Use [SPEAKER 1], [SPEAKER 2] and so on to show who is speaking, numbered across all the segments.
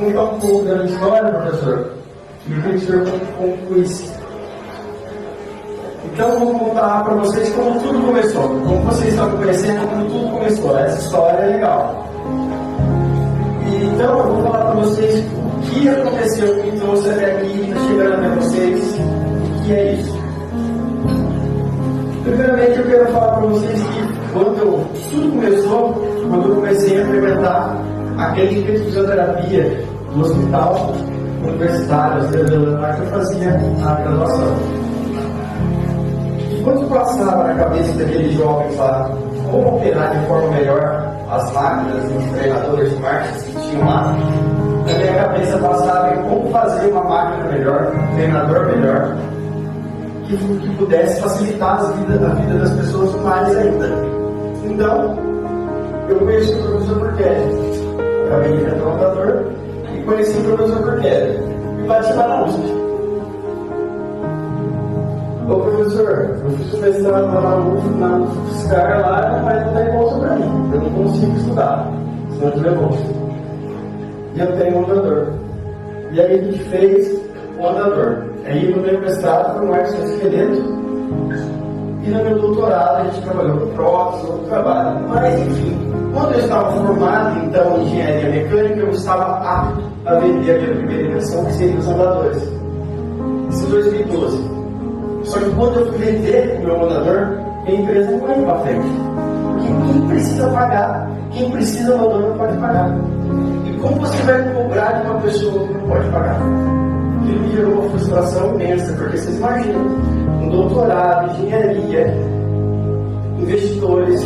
[SPEAKER 1] contar um pouco da minha história, professor, e o que o senhor concluísse. Então, vou contar para vocês como tudo começou. Como vocês estão conhecendo, como tudo começou. Essa história é legal. Então, eu vou falar para vocês o que aconteceu, que me trouxe até aqui, está chegando até vocês, o que é isso. Primeiramente, eu quero falar para vocês que quando tudo começou, quando eu comecei a implementar a clínica de fisioterapia do hospital universitário, lá que eu fazia a graduação. E quando passava na cabeça daqueles jovens lá, como operar de forma melhor as máquinas e os treinadores de marchas que tinham lá, na minha cabeça passava em como fazer uma máquina melhor, um treinador melhor, que pudesse facilitar a vida das pessoas mais ainda. Então, eu conheci o professor Burkhead. Acabei de entrar no computador e conheci o professor Burkhead. E bati lá na USP. Ô professor, eu fiz o mestrado lá na USP, esse cara lá, mas não tem bolsa para mim. Eu não consigo estudar, se não tiver bolsa. E eu tenho um andador. E aí a gente fez o andador. Aí no meu mestrado foi um exoesqueleto. E no meu doutorado a gente trabalhou com prótese, outro trabalho. Mas enfim, quando eu estava formado então em engenharia mecânica, eu estava apto a vender a minha primeira invenção, que seria os andadores. Isso em 2012. Só que quando eu fui vender o meu andador, a empresa não ia para frente. Porque quem precisa pagar, quem precisa do andador não pode pagar. E como você vai cobrar de uma pessoa que não pode pagar? Aquilo me gerou uma frustração imensa, porque vocês imaginam, um doutorado, engenharia, investidores,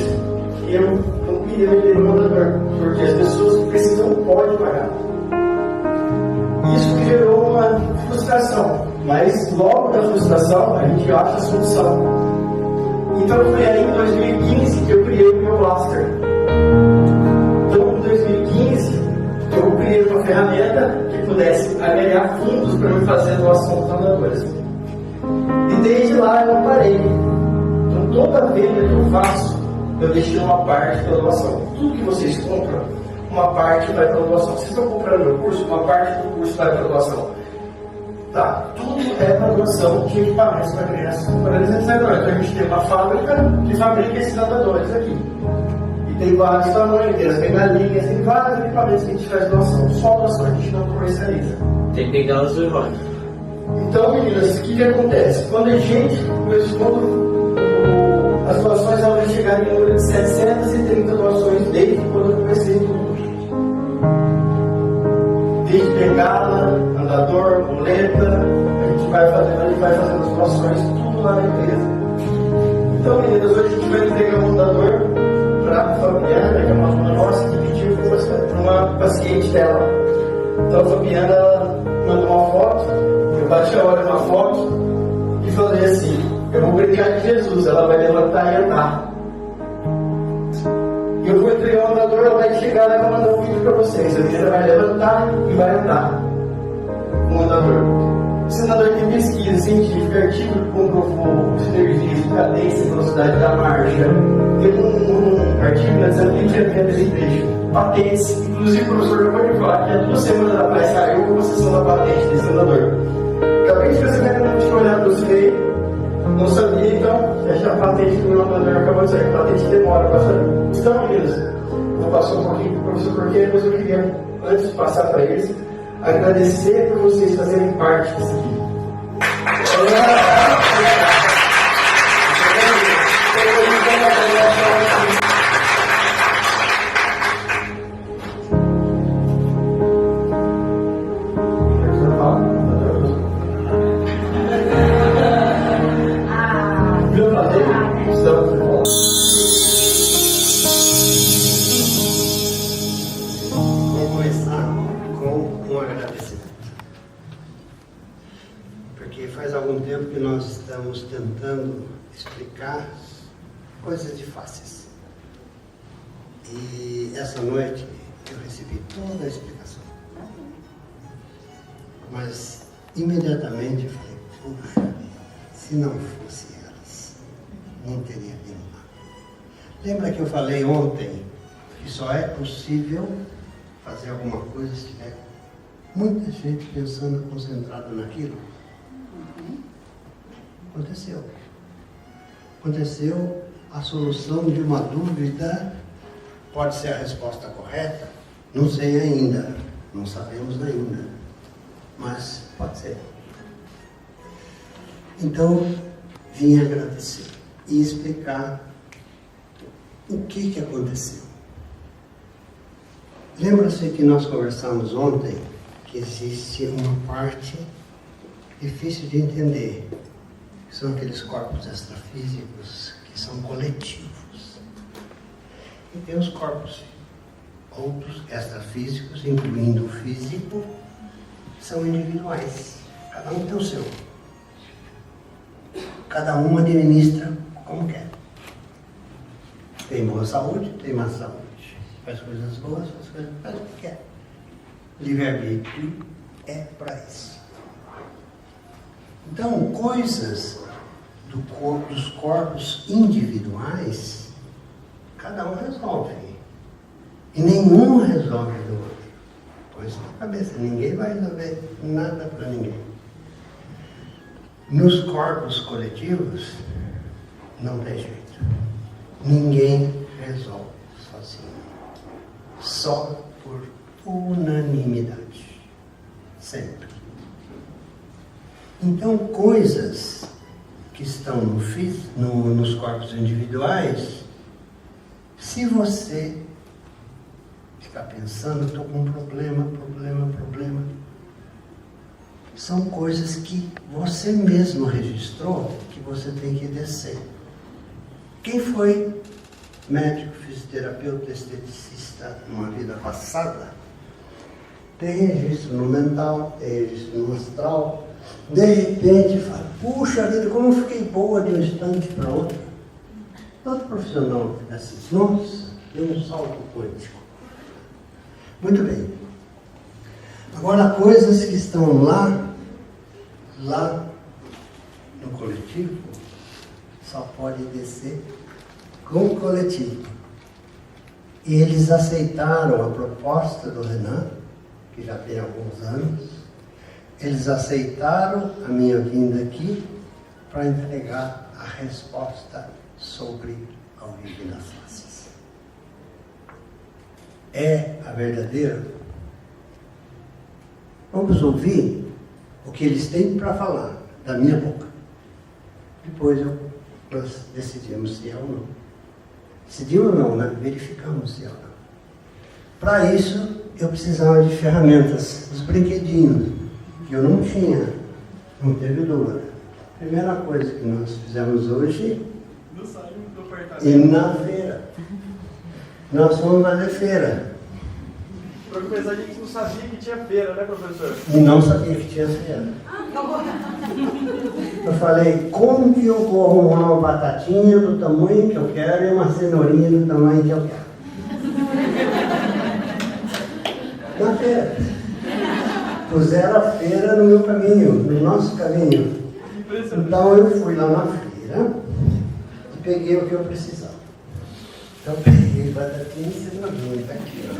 [SPEAKER 1] e eu não queria vender o andador, porque as pessoas que precisam não podem pagar. Isso me gerou uma frustração, mas logo da frustração a gente acha a solução. Então foi aí em 2015 que eu criei o meu Blaster. Então em 2015 eu criei uma ferramenta que pudesse agregar fundos para eu fazer a doação dos andadores. E desde lá eu não parei. Então toda venda que eu faço, eu deixo uma parte para doação. Tudo que vocês compram, uma parte vai para doação. Vocês estão comprando meu curso, uma parte do curso vai para doação. Tá, tudo é para doação de equipamentos para crianças com paralisia cerebral. Então a gente tem uma fábrica que fabrica esses andadores aqui. E tem vários tamanhos, tem as bengalinhas, tem vários equipamentos que a gente faz doação. Só doação a gente não comercializa.
[SPEAKER 2] Tem bengalas do Ivan.
[SPEAKER 1] Então, meninas, o que acontece? Quando a gente começou, as doações elas chegaram em número de 730 doações desde quando eu comecei tudo. Desde bengala, andador, muleta, a gente vai fazendo as doações, tudo lá na empresa. Então, meninas, hoje a gente vai entregar um andador para a Fabiana, que é uma aluna nossa, que pediu para uma paciente dela. Então a Fabiana mandou uma foto, eu bati a hora na foto e falei assim, eu vou brincar de Jesus, ela vai levantar e andar. E eu vou entregar o andador, ela vai chegar e vai mandar um vídeo para vocês. A menina vai levantar e vai andar com o andador. Esse andador tem pesquisa científica, artigo que comprovou sinergia de cadência e velocidade da marcha. Tem um artigo na Desenvolvimento desse trecho. Patentes, inclusive o professor já pode falar que há 2 semanas atrás saiu a concessão da patente desse andador. Acabei de receber um de olhar para você, não sabia, então, a patente do meu andador acabou de sair, a patente demora para sair. Então, meninas, vou passar um pouquinho para o professor, porque depois eu queria, antes de passar para eles, agradecer por vocês fazerem parte disso aqui.
[SPEAKER 3] Estamos tentando explicar coisas difíceis. E essa noite eu recebi toda a explicação. Mas imediatamente eu falei, puxa, se não fosse elas, não teria vindo lá. Lembra que eu falei ontem que só é possível fazer alguma coisa se tiver Muita gente pensando concentrada naquilo. Aconteceu. Aconteceu a solução de uma dúvida. Pode ser a resposta correta? Não sei ainda. Não sabemos ainda. Mas pode ser. Então, vim agradecer e explicar o que aconteceu. Lembra-se que nós conversamos ontem que existe uma parte difícil de entender, que são aqueles corpos extrafísicos que são coletivos. E tem os corpos outros extrafísicos, incluindo o físico, que são individuais. Cada um tem o seu. Cada um administra como quer. Tem boa saúde, tem má saúde. Faz coisas boas, faz o que quer. Livre-arbítrio é para isso. Então, coisas dos corpos individuais, cada um resolve. E nenhum resolve do outro. Põe isso na cabeça, ninguém vai resolver nada para ninguém. Nos corpos coletivos, não tem jeito. Ninguém resolve sozinho. Só por unanimidade. Sempre. Então, coisas que estão nos corpos individuais, se você ficar pensando, estou com um problema, são coisas que você mesmo registrou, que você tem que descer. Quem foi médico, fisioterapeuta, esteticista numa vida passada, tem registro no mental, tem registro no astral, de repente fala, puxa vida, como eu fiquei boa de um instante para outro. Todo profissional fica assim, nossa, deu um salto quântico. Muito bem. Agora, coisas que estão lá no coletivo, só pode descer com o coletivo. E eles aceitaram a proposta do Renan, que já tem alguns anos. Eles aceitaram a minha vinda aqui para entregar a resposta sobre a origem das faces. É a verdadeira? Vamos ouvir o que eles têm para falar da minha boca. Depois nós decidimos se é ou não. Decidimos ou não, né? Verificamos se é ou não. Para isso, eu precisava de ferramentas, os brinquedinhos, que eu não tinha, não teve dúvida. Primeira coisa que nós fizemos hoje, e na feira. Nós fomos fazer feira.
[SPEAKER 1] Para começar, a gente não sabia que tinha feira, né, professor?
[SPEAKER 3] E não sabia que tinha feira. Eu falei, como que eu vou arrumar uma batatinha do tamanho que eu quero e uma cenourinha do tamanho que eu quero? Na feira. Puseram a feira no meu caminho, no nosso caminho. Então eu fui lá na feira e peguei o que eu precisava. Então peguei batatinha e cenourinha, tá aqui, ó.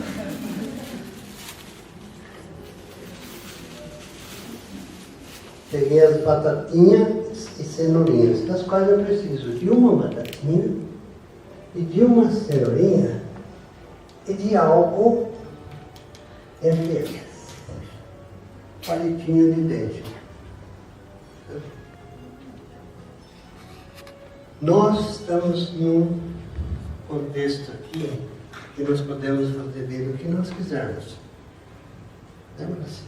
[SPEAKER 3] Peguei as batatinhas e cenourinhas, das quais eu preciso de uma batatinha e de uma cenourinha e de algo entre eles. Palitinho de dente. Nós estamos num contexto aqui que nós podemos fazer dele o que nós quisermos. Lembra-se?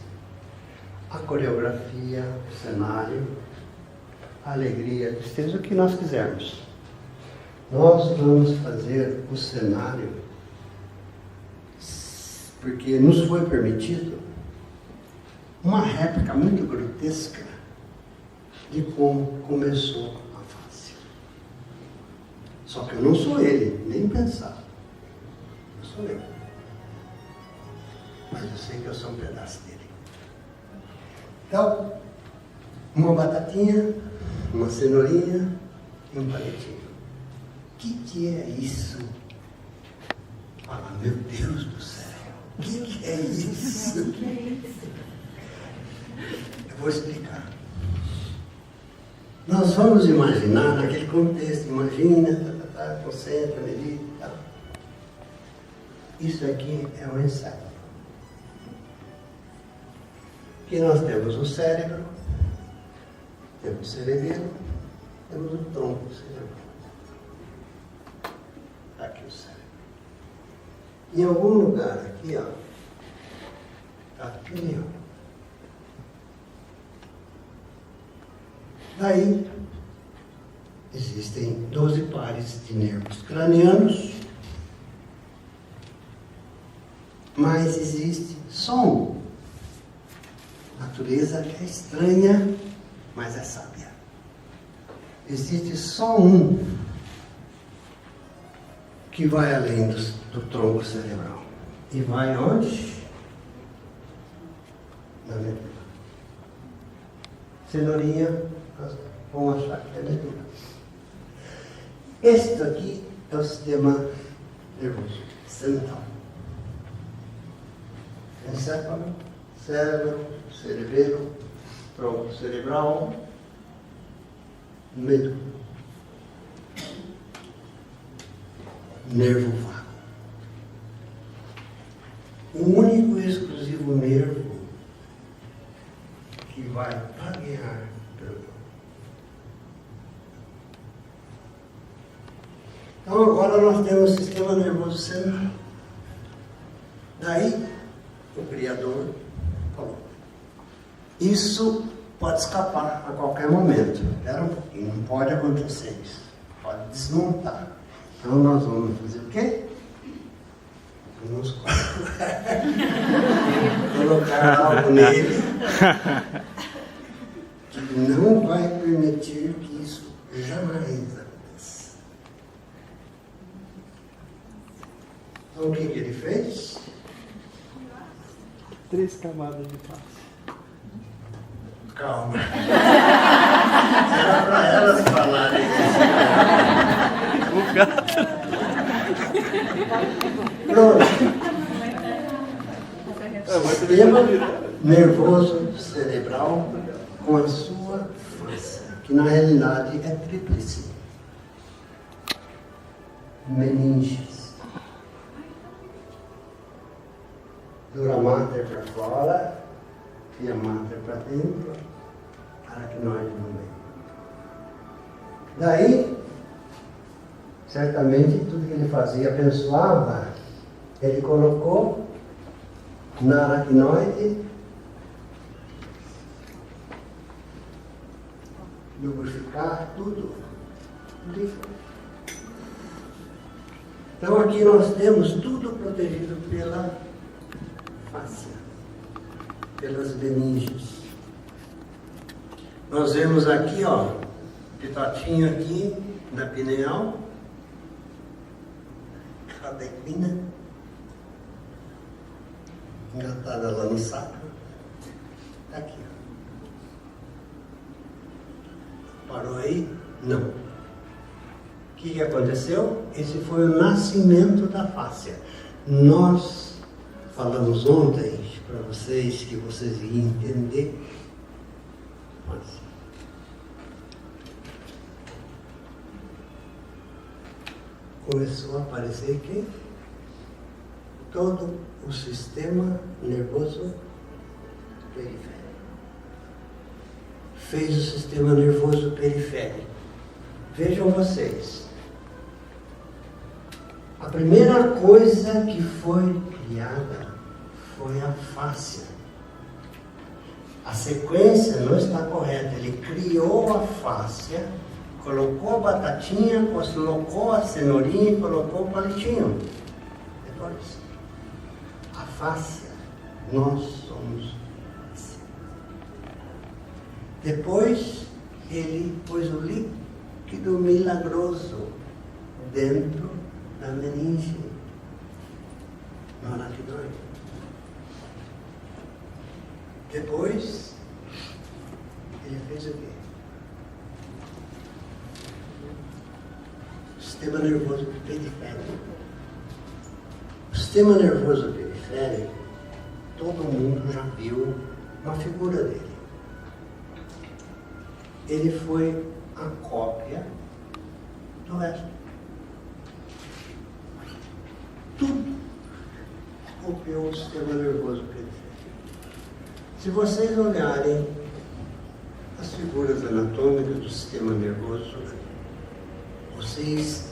[SPEAKER 3] A coreografia, o cenário, a alegria, a tristeza, o que nós quisermos. Nós vamos fazer o cenário porque nos foi permitido uma réplica muito grotesca de como começou a face. Só que eu não sou ele, nem pensar. Eu sou eu. Mas eu sei que eu sou um pedaço dele. Então, uma batatinha, uma cenourinha e um palitinho. O que é isso? Fala, meu Deus do céu, o que é isso? Vou explicar. Nós vamos imaginar naquele contexto, imagina, concentra, medita. Isso aqui é um encéfalo. Que nós temos o cérebro, temos o cerebelo, temos o tronco cerebral. Aqui o cérebro. Em algum lugar aqui, ó, está a pineal. Daí, existem 12 pares de nervos cranianos, mas existe só um. A natureza é estranha, mas é sábia. Existe só um que vai além do tronco cerebral. E vai onde? Na medula. Cenourinha, nós vamos achar que é medula. Este aqui é o sistema nervoso central. Encéfalo, cérebro, cerebelo, tronco cerebral, medula. Nervo vago. O único e exclusivo nervo que vai vaguear pelo corpo. Então agora nós temos o sistema nervoso central. Daí o Criador falou: isso pode escapar a qualquer momento. Espera um pouquinho, não pode acontecer isso. Pode desmontar. Então nós vamos fazer o quê? Vamos colocar algo nele que não vai permitir que isso jamais aconteça. Então o que ele fez?
[SPEAKER 2] 3 camadas de paz.
[SPEAKER 3] Calma. Era para elas falarem isso.
[SPEAKER 2] O gato.
[SPEAKER 3] Pronto. Sistema nervoso cerebral com a sua face, que na realidade é tríplice. Meninges. Dura mater para fora, via mater para dentro, aracnoide no meio. Daí, certamente, tudo que ele fazia, abençoava, ele colocou na aracnoide, lubrificar tudo. Então aqui nós temos tudo protegido pela fáscia, pelas meninges. Nós vemos aqui, ó, pitotinho aqui na pineal, catequina, engatada lá no sacro, aqui, ó. Parou aí? Não. O que aconteceu? Esse foi o nascimento da fáscia. Nós falamos ontem para vocês que vocês iam entender. Fáscia. Começou a aparecer aqui todo o sistema nervoso periférico. Fez o sistema nervoso periférico. Vejam vocês. A primeira coisa que foi criada foi a fáscia. A sequência não está correta. Ele criou a fáscia, colocou a batatinha, colocou a cenourinha e colocou o palitinho. Depois, a fáscia, nós somos fáscia. Depois, ele pôs o líquido milagroso dentro da meninge, no aracnoide. Depois, ele fez o quê? Sistema nervoso periférico. O sistema nervoso periférico, todo mundo já viu uma figura dele. ele foi a cópia do resto. Tudo copiou o sistema nervoso perfeito. Se vocês olharem as figuras anatômicas do sistema nervoso, vocês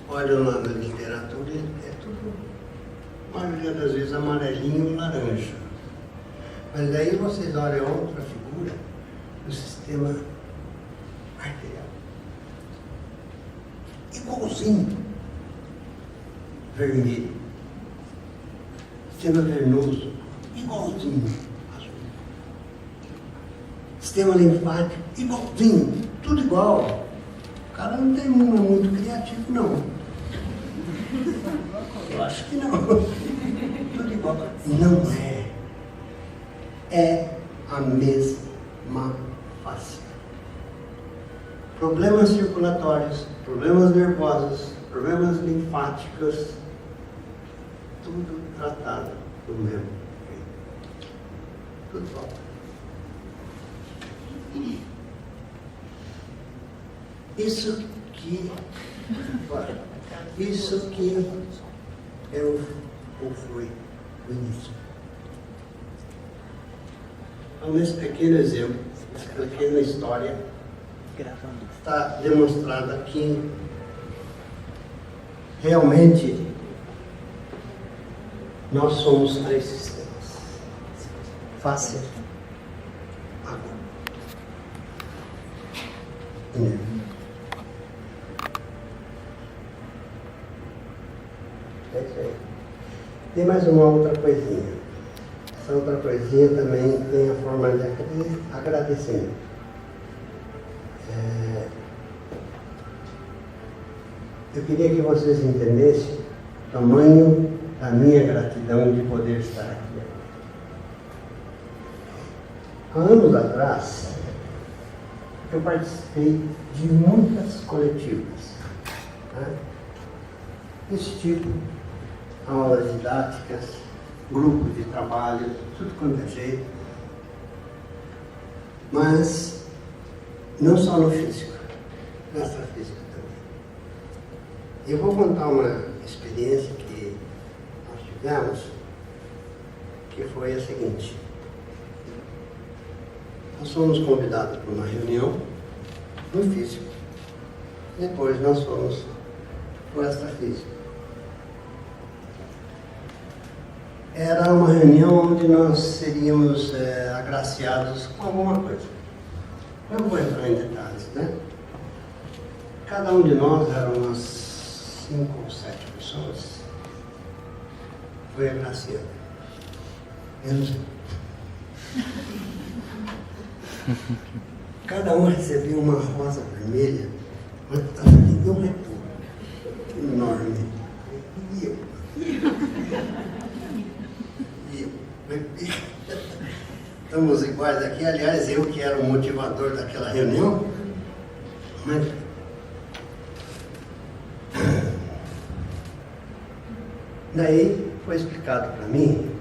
[SPEAKER 3] olham lá na literatura, é tudo, a maioria das vezes, amarelinho ou laranja. Mas daí vocês olham outra figura do sistema arterial. Igualzinho. Vermelho. Sistema venoso. Igualzinho. Azul. Sistema linfático. Igualzinho. Tudo igual. O cara não tem um muito criativo, não. Eu acho que não. Tudo igual. Não é. É a mesma face. Problemas circulatórios, problemas nervosos, problemas linfáticos, tudo tratado do mesmo jeito. Tudo igual. Isso que foi o início. Então, nesse pequeno exemplo, essa pequena história, está demonstrada que realmente nós somos 3 sistemas: face, água e nervo. É isso aí. Tem mais uma outra coisinha. Essa outra coisinha também tem a forma de agradecimento. Eu queria que vocês entendessem o tamanho da minha gratidão de poder estar aqui. Há anos atrás, eu participei de muitas coletivas. Desse tipo, aulas didáticas, grupos de trabalho, tudo quanto é jeito. Mas não só no físico, no extrafísico também. Eu vou contar uma experiência que nós tivemos, que foi a seguinte. Nós fomos convidados para uma reunião no físico. Depois nós fomos para o extrafísico. Era uma reunião onde nós seríamos agraciados com alguma coisa. Eu não vou entrar em detalhes, né? Cada um de nós, eram umas 5 ou 7 pessoas, foi agraciado. Cada um recebeu uma rosa vermelha, mas deu um retorno enorme. E eu. Estamos iguais aqui. Aliás, eu que era o motivador daquela reunião, mas daí foi explicado para mim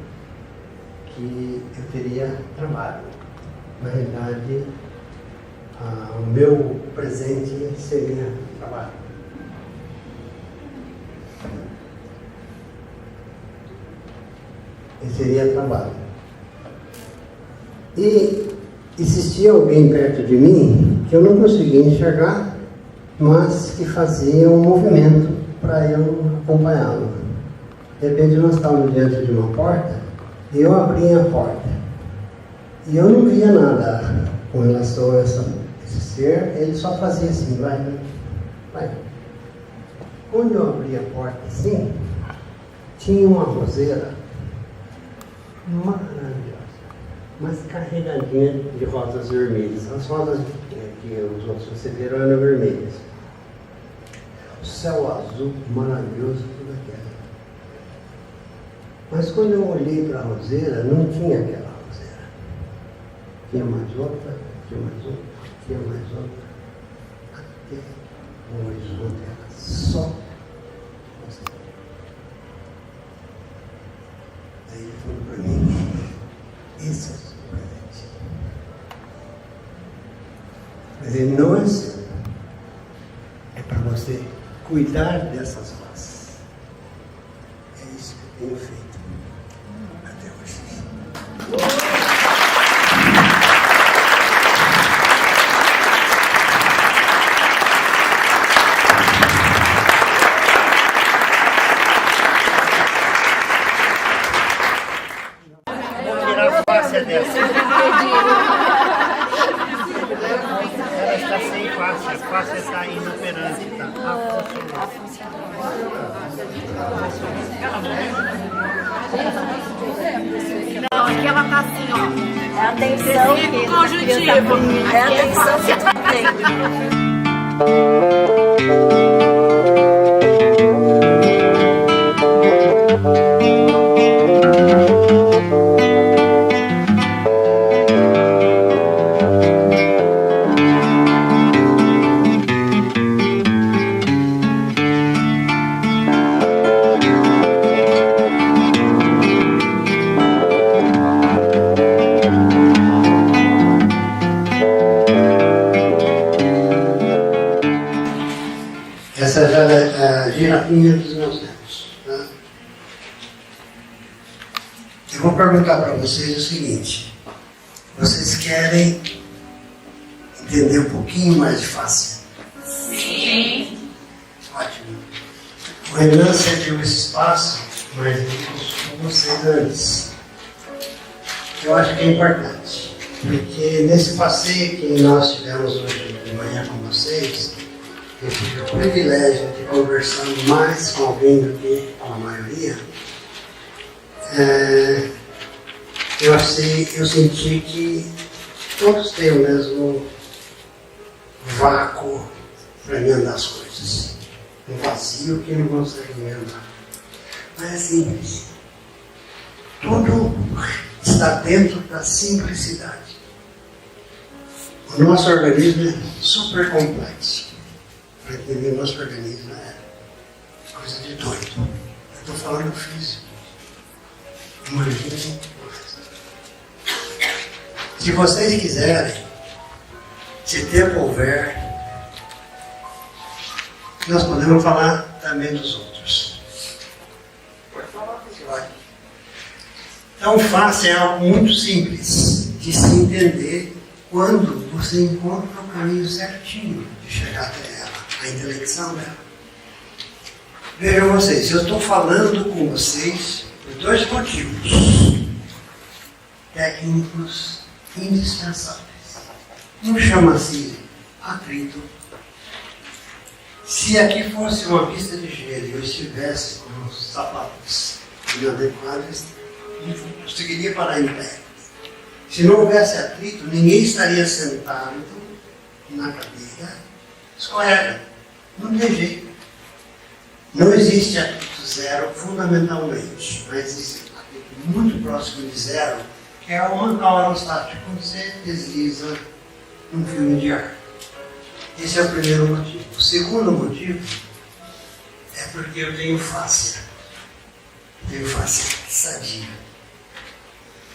[SPEAKER 3] que eu teria trabalho. Na realidade, o meu presente seria trabalho. Seria trabalho. E existia alguém perto de mim que eu não conseguia enxergar, mas que fazia um movimento para eu acompanhá-lo. De repente nós estávamos diante de uma porta e eu abri a porta. E eu não via nada com relação a esse ser, ele só fazia assim, vai. Quando eu abri a porta assim, tinha uma roseira maravilhosa, mas carregadinha de rosas vermelhas. As rosas que os outros receberam eram vermelhas. O céu azul maravilhoso, tudo aquilo. Mas quando eu olhei para a roseira, não tinha aquela roseira. Tinha mais outra, tinha mais outra, tinha mais outra. Até o horizonte era só roseira. Aí ele falou para mim, esse é o seu presente. Mas ele não é seu. É para você cuidar dessas faces. É isso que eu tenho feito até hoje.
[SPEAKER 4] Dessa. Ela está sem face, a face está inoperante, tá?
[SPEAKER 5] Não, aqui ela tá assim, ó.
[SPEAKER 6] É a atenção que
[SPEAKER 5] Conjuntivo.
[SPEAKER 6] é a atenção que tá tendo.
[SPEAKER 3] Essa já é a girafinha dos meus netos. Tá? Eu vou perguntar para vocês o seguinte: vocês querem entender um pouquinho mais de face?
[SPEAKER 5] Sim.
[SPEAKER 3] Ótimo. O Renan cedeu esse espaço, mas ele consultou vocês antes. Eu acho que é importante, porque nesse passeio que nós tivemos hoje de manhã com vocês, eu tive o privilégio de conversar mais com alguém do que com a maioria. Eu senti que todos têm o mesmo vácuo para emendar as coisas. Um vazio que não consegue emendar. Mas é simples. Tudo está dentro da simplicidade. O nosso organismo é super complexo. Para entender o nosso organismo é coisa de doido. Eu estou falando físico. Imaginem. Se vocês quiserem, se tempo houver, nós podemos falar também dos outros. Pode falar, vai. Então, face é algo muito simples de se entender quando você encontra o caminho certinho de chegar até ela, a intelecção dela. Vejam vocês, eu estou falando com vocês por dois motivos técnicos indispensáveis. Um chama-se atrito. Se aqui fosse uma pista de gelo e eu estivesse com os sapatos inadequados, não conseguiria parar em pé. Se não houvesse atrito, ninguém estaria sentado na cadeira, escorrega. Não tem jeito. Não existe atrito zero fundamentalmente, mas existe atrito muito próximo de zero, que é o mancal aerostático, quando você desliza um filme de ar. Esse é o primeiro motivo. O segundo motivo é porque eu tenho fáscia. Tenho fáscia sadia.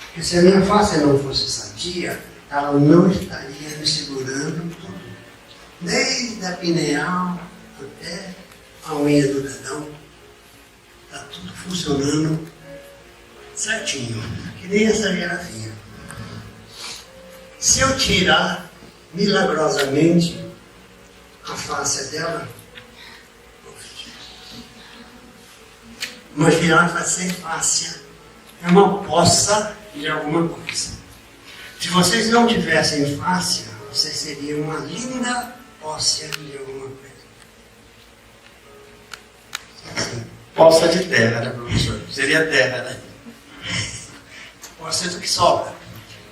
[SPEAKER 3] Porque se a minha face não fosse sadia, ela não estaria me segurando tudo. Desde a pineal até a unha do dedão. Está tudo funcionando certinho, que nem essa girafinha. Se eu tirar milagrosamente a face dela, uma girafa sem face é uma poça de alguma coisa. Se vocês não tivessem face, vocês seriam uma linda poça de alguma coisa. Assim.
[SPEAKER 2] Poça de terra, né, professor? Seria terra, né?
[SPEAKER 3] Poça do que sobra.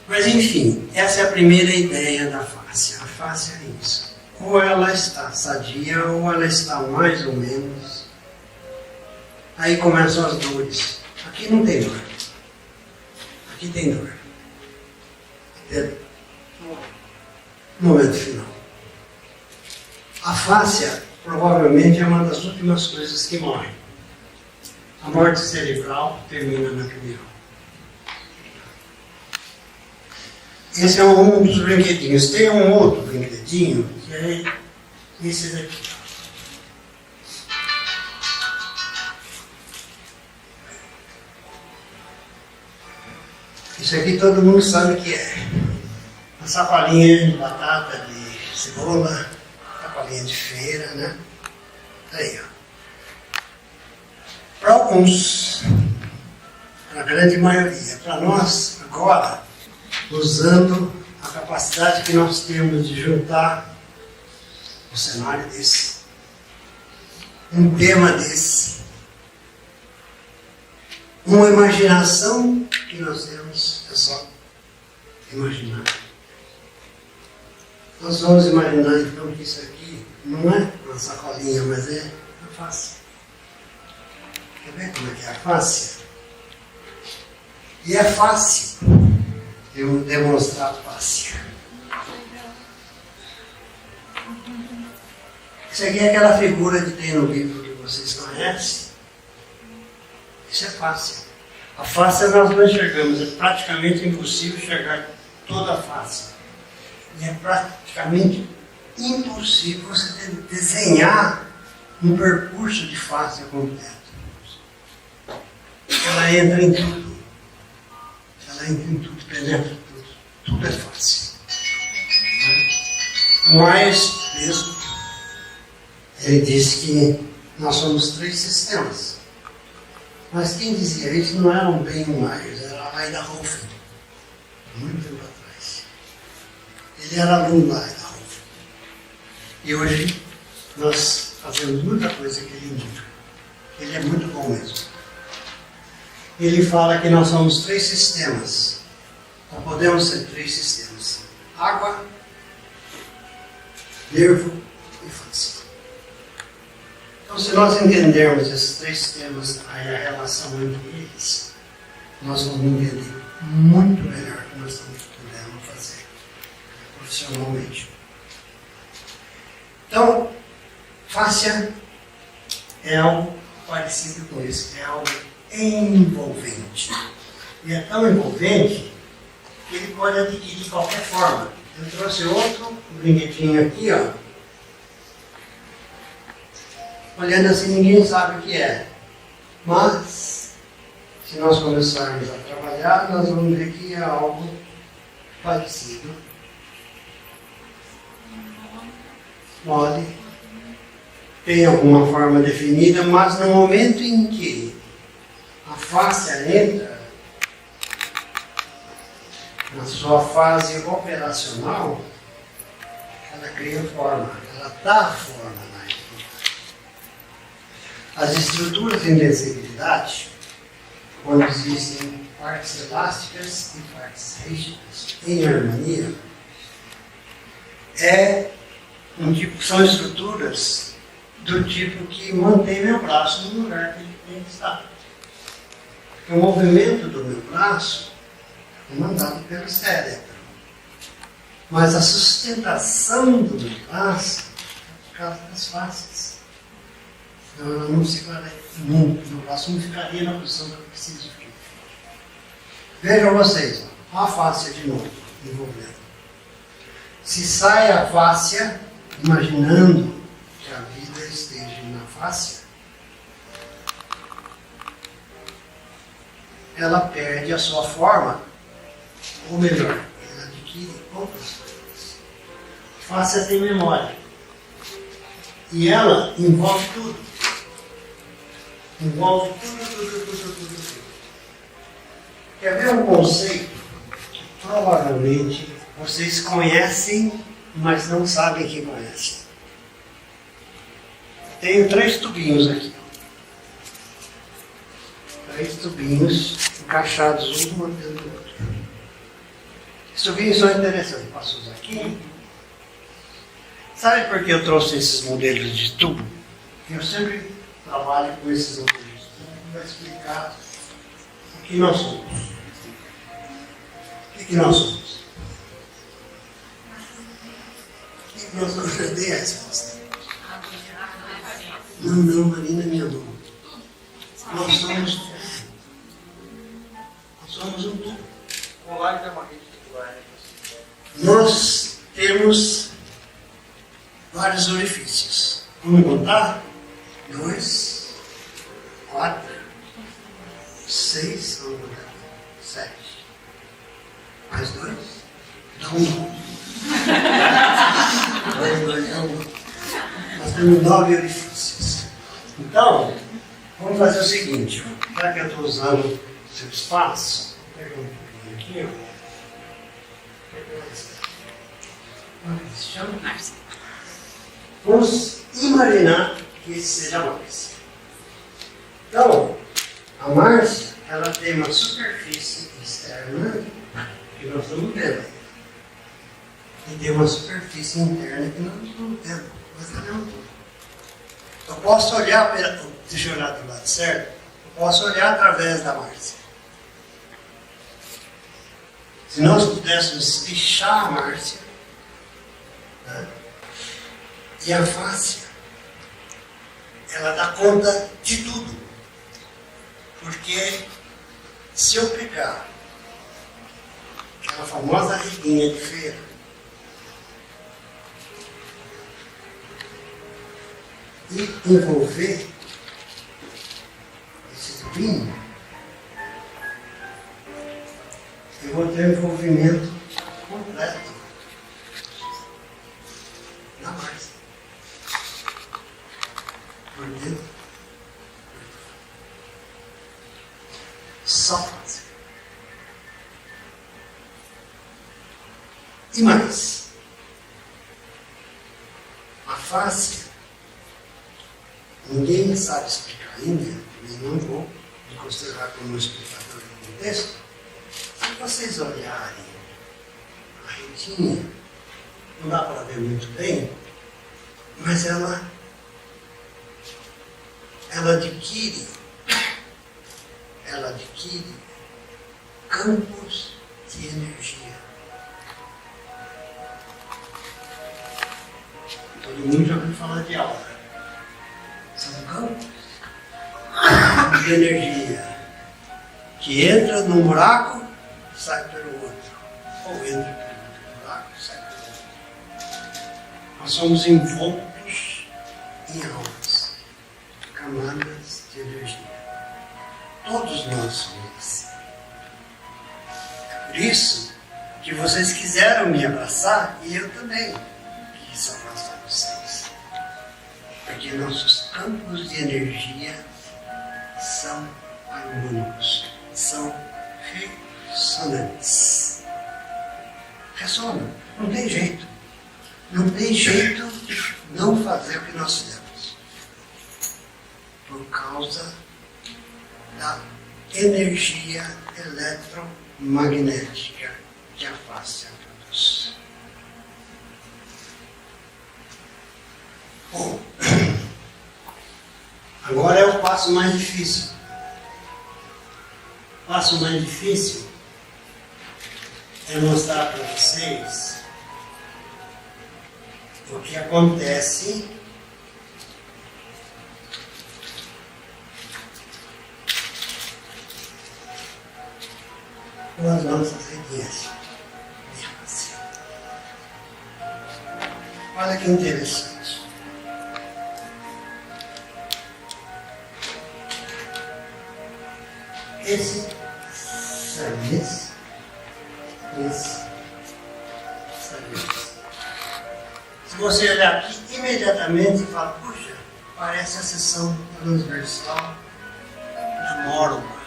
[SPEAKER 3] Mas enfim, essa é a primeira ideia da face. A face é isso. Ou ela está sadia, ou ela está mais ou menos. Aí começam as dores. Aqui não tem dor. Aqui tem dor. Entendeu? Momento final. A fáscia provavelmente é uma das últimas coisas que morrem. A morte cerebral termina na pineal. Esse é um dos brinquedinhos. Tem um outro brinquedinho, que é esse daqui. Isso aqui todo mundo sabe o que é. Uma sacolinha de batata, de cebola, sacolinha de feira, né? Aí, ó. Para alguns, para a grande maioria, para nós, agora, usando a capacidade que nós temos de juntar um cenário desse, um tema desse, uma imaginação que nós temos, é só imaginar. Nós vamos imaginar então que isso aqui não é uma sacolinha, mas é uma face. Quer ver como é que é a face? E é fácil eu demonstrar a face. Isso aqui é aquela figura que tem no livro que vocês conhecem. Isso é fácil. A face nós não enxergamos, é praticamente impossível enxergar toda a face. E é praticamente impossível você desenhar um percurso de face completo. Ela entra em tudo. Ela entra em tudo, penetra tudo. Tudo é fácil. Mas, mesmo, ele disse que nós somos 3 sistemas. Mas quem dizia isso não era um Ben Myers, era a Ida Hoffman, muito tempo atrás. Ele era aluno da Ida Hoffman. E hoje nós fazemos muita coisa que ele indica. Ele é muito bom mesmo. Ele fala que nós somos 3 sistemas. Não podemos ser 3 sistemas: água, nervo e face. Então, se nós entendermos esses 3 sistemas e a relação entre eles, nós vamos entender muito melhor o que nós estamos podendo fazer profissionalmente. Então, fáscia é algo parecido com isso, é algo envolvente. E é tão envolvente que ele pode adquirir de qualquer forma. Eu trouxe outro brinquedinho aqui, ó. Olhando assim, ninguém sabe o que é. Mas, se nós começarmos a trabalhar, nós vamos ver que é algo parecido. Mole. Tem alguma forma definida, mas no momento em que a face entra na sua fase operacional, ela cria forma, ela dá forma. As estruturas de invencibilidade, quando existem partes elásticas e partes rígidas em harmonia, são estruturas do tipo que mantém meu braço no lugar que ele tem que estar. O movimento do meu braço é mandado pelo cérebro, mas a sustentação do meu braço é por causa das faces. Então, ela não ficaria, meu braço não ficaria na posição que eu preciso ficar. Vejam vocês, ó, a fáscia de novo, envolvendo. Se sai a fáscia, imaginando que a vida esteja na fáscia, ela perde a sua forma, ou melhor, ela adquire outras coisas. A fáscia tem memória. E ela envolve tudo. Envolve tudo. Quer ver um conceito que provavelmente vocês conhecem, mas não sabem que conhecem? Tenho 3 tubinhos aqui. 3 tubinhos encaixados um dentro do outro. Esses tubinhos são interessantes. Posso usar aqui? Sabe por que eu trouxe esses modelos de tubo? Eu sempre trabalho com esses modelos de tubo para explicar o que nós somos. O que nós somos? O que nós somos? Eu dei a resposta. Não, Marina, minha mão. Nós somos um tubo.
[SPEAKER 1] O live é uma rede titular, né?
[SPEAKER 3] nós temos vários orifícios. Vamos contar? 2, 4, 6, vamos contar aqui, 7. Mais 2, dá 1. 2 dá 1. Nós temos 9 orifícios. Então, vamos fazer o seguinte, já que eu estou usando o seu espaço, vou pegar um pouquinho aqui, ó. Vamos imaginar que esse seja a Márcia. Então, a Márcia, ela tem uma superfície externa que nós estamos vendo. E tem uma superfície interna que nós não estamos vendo. Mas ela é um todo. Eu posso olhar, deixa eu olhar do lado certo, eu posso olhar através da Márcia. Se nós pudéssemos pichar a Márcia, né, e a face, ela dá conta de tudo. Porque se eu pegar aquela famosa riguinha de feira, e envolver esse vinho, eu vou ter um envolvimento completo na Márcia. Por dentro, só face. E mais, a face, ninguém sabe explicar ainda, e não vou me considerar como um explicador do texto. Se vocês olharem a retinha, não dá para ver muito bem, mas ela adquire campos de energia. Todo mundo já ouviu falar de aura. São campos de energia que entra num buraco e sai pelo outro. Ou entra pelo outro buraco e sai pelo outro. Nós somos envoltos em almas, camadas de energia. Todos nós somos assim. É por isso que vocês quiseram me abraçar e eu também quis abraçar vocês. Porque nossos campos de energia são harmônicos, são ressonantes. Ressonam, não tem jeito. Não tem jeito de não fazer o que nós fizemos. Por causa da energia eletromagnética que a face produz. Bom, agora é o passo mais difícil. O passo mais difícil é mostrar para vocês o que acontece com as nossas redes. Olha que interessante. Esse saídas, esse saídas. Se você olhar aqui, imediatamente fala, puxa, parece a seção transversal da mórbula.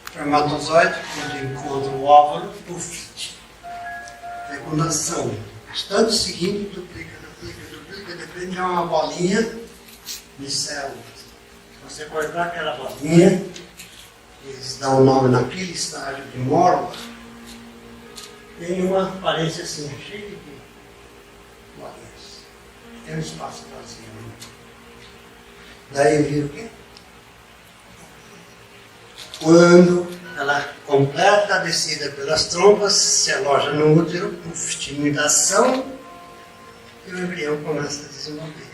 [SPEAKER 3] Espermatozoide, quando encontra o óvulo, puff, fecundação. Instante seguinte, duplica, depende de uma bolinha de células. Se você cortar aquela bolinha, eles dão o nome naquele estágio de mórbula, tem uma aparência assim, cheia de bolinhas. Tem um espaço vazio. Daí vira o quê? Quando ela completa a descida pelas trompas, se aloja no útero, puff, timidação, e o embrião começa a desenvolver.